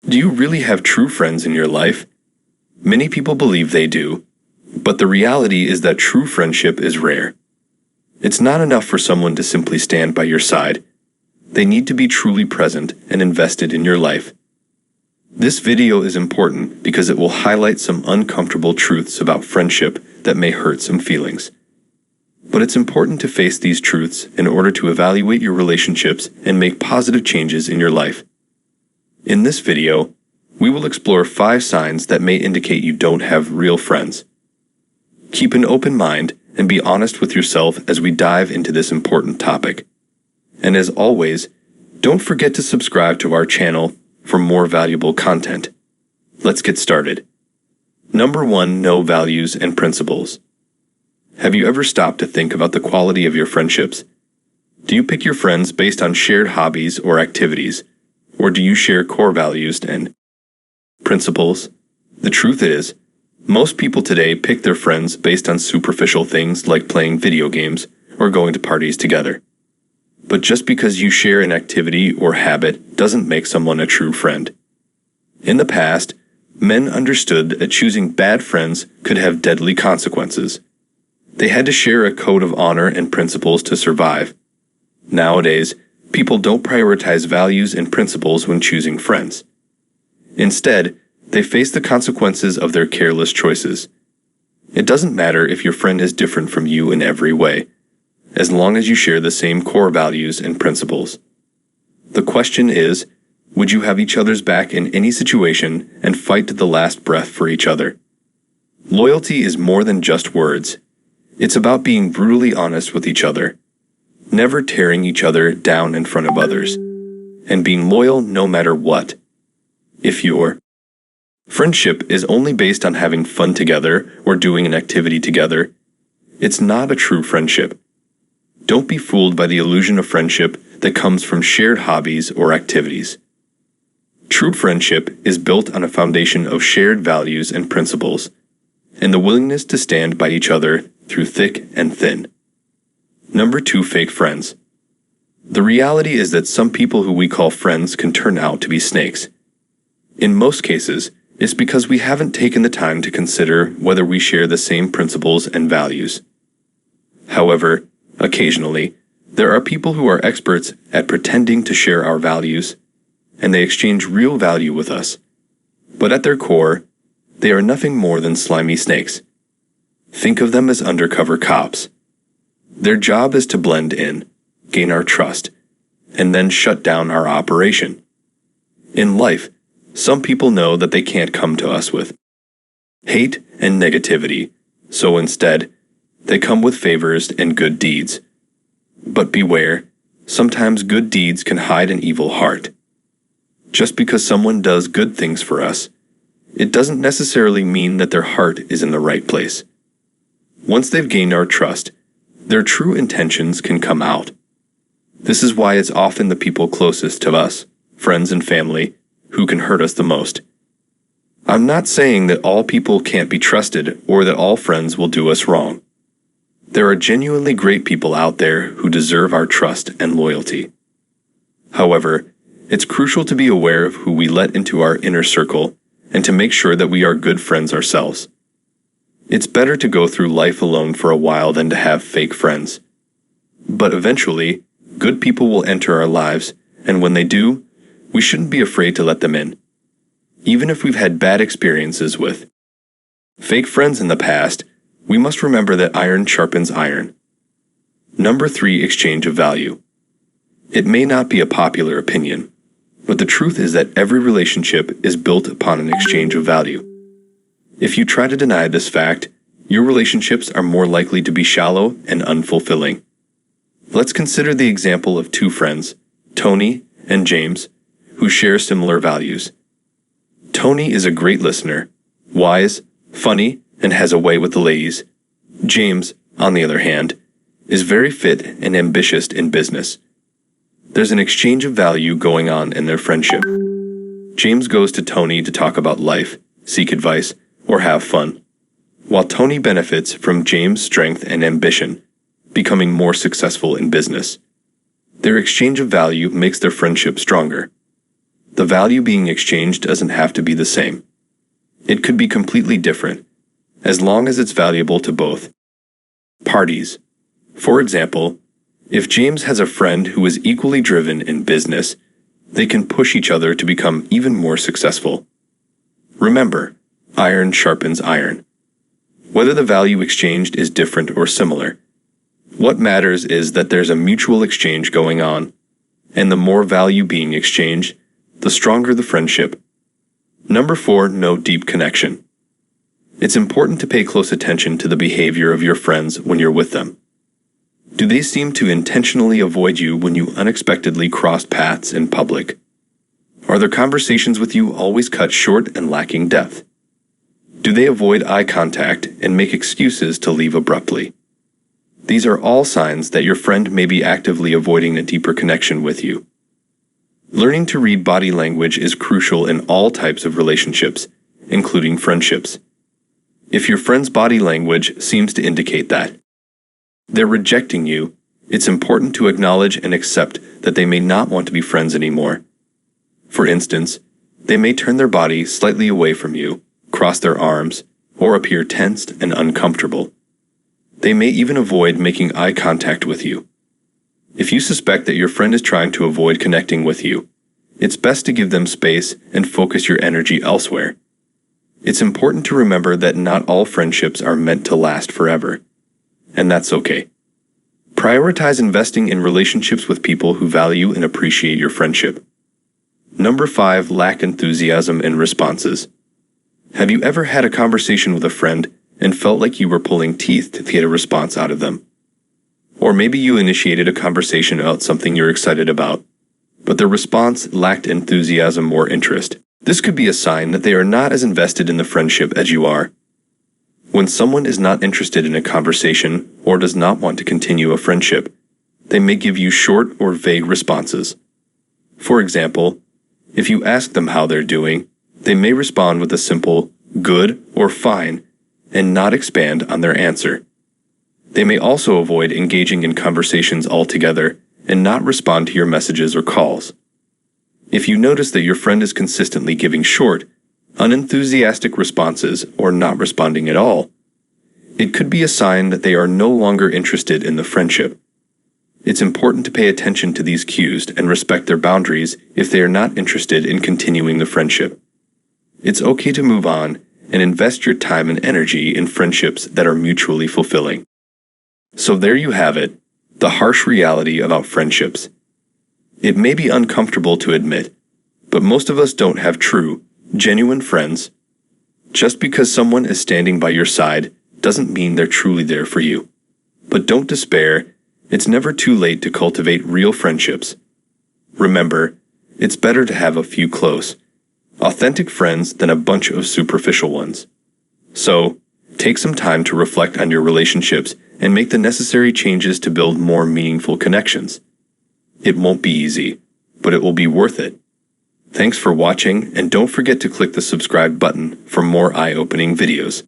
Do you really have true friends in your life? Many people believe they do, but the reality is that true friendship is rare. It's not enough for someone to simply stand by your side. They need to be truly present and invested in your life. This video is important because it will highlight some uncomfortable truths about friendship that may hurt some feelings. But it's important to face these truths in order to evaluate your relationships and make positive changes in your life. In this video, we will explore 5 signs that may indicate you don't have real friends. Keep an open mind and be honest with yourself as we dive into this important topic. And as always, don't forget to subscribe to our channel for more valuable content. Let's get started. Number 1, know values and principles. Have you ever stopped to think about the quality of your friendships? Do you pick your friends based on shared hobbies or activities, or do you share core values and principles? The truth is, most people today pick their friends based on superficial things like playing video games or going to parties together. But just because you share an activity or habit doesn't make someone a true friend. In the past, men understood that choosing bad friends could have deadly consequences. They had to share a code of honor and principles to survive. Nowadays, people don't prioritize values and principles when choosing friends. Instead, they face the consequences of their careless choices. It doesn't matter if your friend is different from you in every way, as long as you share the same core values and principles. The question is, would you have each other's back in any situation and fight to the last breath for each other? Loyalty is more than just words. It's about being brutally honest with each other, never tearing each other down in front of others, and being loyal no matter what. If your friendship is only based on having fun together or doing an activity together, it's not a true friendship. Don't be fooled by the illusion of friendship that comes from shared hobbies or activities. True friendship is built on a foundation of shared values and principles, and the willingness to stand by each other through thick and thin. Number 2, fake friends. The reality is that some people who we call friends can turn out to be snakes. In most cases, it's because we haven't taken the time to consider whether we share the same principles and values. However, occasionally, there are people who are experts at pretending to share our values, and they exchange real value with us. But at their core, they are nothing more than slimy snakes. Think of them as undercover cops. Their job is to blend in, gain our trust, and then shut down our operation. In life, some people know that they can't come to us with hate and negativity, so instead, they come with favors and good deeds. But beware, sometimes good deeds can hide an evil heart. Just because someone does good things for us, it doesn't necessarily mean that their heart is in the right place. Once they've gained our trust, their true intentions can come out. This is why it's often the people closest to us, friends and family, who can hurt us the most. I'm not saying that all people can't be trusted or that all friends will do us wrong. There are genuinely great people out there who deserve our trust and loyalty. However, it's crucial to be aware of who we let into our inner circle and to make sure that we are good friends ourselves. It's better to go through life alone for a while than to have fake friends. But eventually, good people will enter our lives, and when they do, we shouldn't be afraid to let them in, even if we've had bad experiences with fake friends in the past. We must remember that iron sharpens iron. Number 3, exchange of value. It may not be a popular opinion, but the truth is that every relationship is built upon an exchange of value. If you try to deny this fact, your relationships are more likely to be shallow and unfulfilling. Let's consider the example of 2 friends, Tony and James, who share similar values. Tony is a great listener, wise, funny, and has a way with the ladies. James, on the other hand, is very fit and ambitious in business. There's an exchange of value going on in their friendship. James goes to Tony to talk about life, seek advice, or have fun, while Tony benefits from James' strength and ambition, becoming more successful in business. Their exchange of value makes their friendship stronger. The value being exchanged doesn't have to be the same. It could be completely different, as long as it's valuable to both parties. For example, if James has a friend who is equally driven in business, they can push each other to become even more successful. Remember, iron sharpens iron. Whether the value exchanged is different or similar, what matters is that there's a mutual exchange going on, and the more value being exchanged, the stronger the friendship. Number 4, no deep connection. It's important to pay close attention to the behavior of your friends when you're with them. Do they seem to intentionally avoid you when you unexpectedly cross paths in public? Are their conversations with you always cut short and lacking depth? Do they avoid eye contact and make excuses to leave abruptly? These are all signs that your friend may be actively avoiding a deeper connection with you. Learning to read body language is crucial in all types of relationships, including friendships. If your friend's body language seems to indicate that they're rejecting you, it's important to acknowledge and accept that they may not want to be friends anymore. For instance, they may turn their body slightly away from you, cross their arms, or appear tensed and uncomfortable. They may even avoid making eye contact with you. If you suspect that your friend is trying to avoid connecting with you, it's best to give them space and focus your energy elsewhere. It's important to remember that not all friendships are meant to last forever, and that's okay. Prioritize investing in relationships with people who value and appreciate your friendship. Number 5, lack enthusiasm in responses. Have you ever had a conversation with a friend and felt like you were pulling teeth to get a response out of them? Or maybe you initiated a conversation about something you're excited about, but the response lacked enthusiasm or interest. This could be a sign that they are not as invested in the friendship as you are. When someone is not interested in a conversation or does not want to continue a friendship, they may give you short or vague responses. For example, if you ask them how they're doing, they may respond with a simple "good" or "fine" and not expand on their answer. They may also avoid engaging in conversations altogether and not respond to your messages or calls. If you notice that your friend is consistently giving short, unenthusiastic responses or not responding at all, it could be a sign that they are no longer interested in the friendship. It's important to pay attention to these cues and respect their boundaries if they are not interested in continuing the friendship. It's okay to move on and invest your time and energy in friendships that are mutually fulfilling. So there you have it, the harsh reality about friendships. It may be uncomfortable to admit, but most of us don't have true, genuine friends. Just because someone is standing by your side doesn't mean they're truly there for you. But don't despair, it's never too late to cultivate real friendships. Remember, it's better to have a few close, authentic friends than a bunch of superficial ones. So, take some time to reflect on your relationships and make the necessary changes to build more meaningful connections. It won't be easy, but it will be worth it. Thanks for watching, and don't forget to click the subscribe button for more eye-opening videos.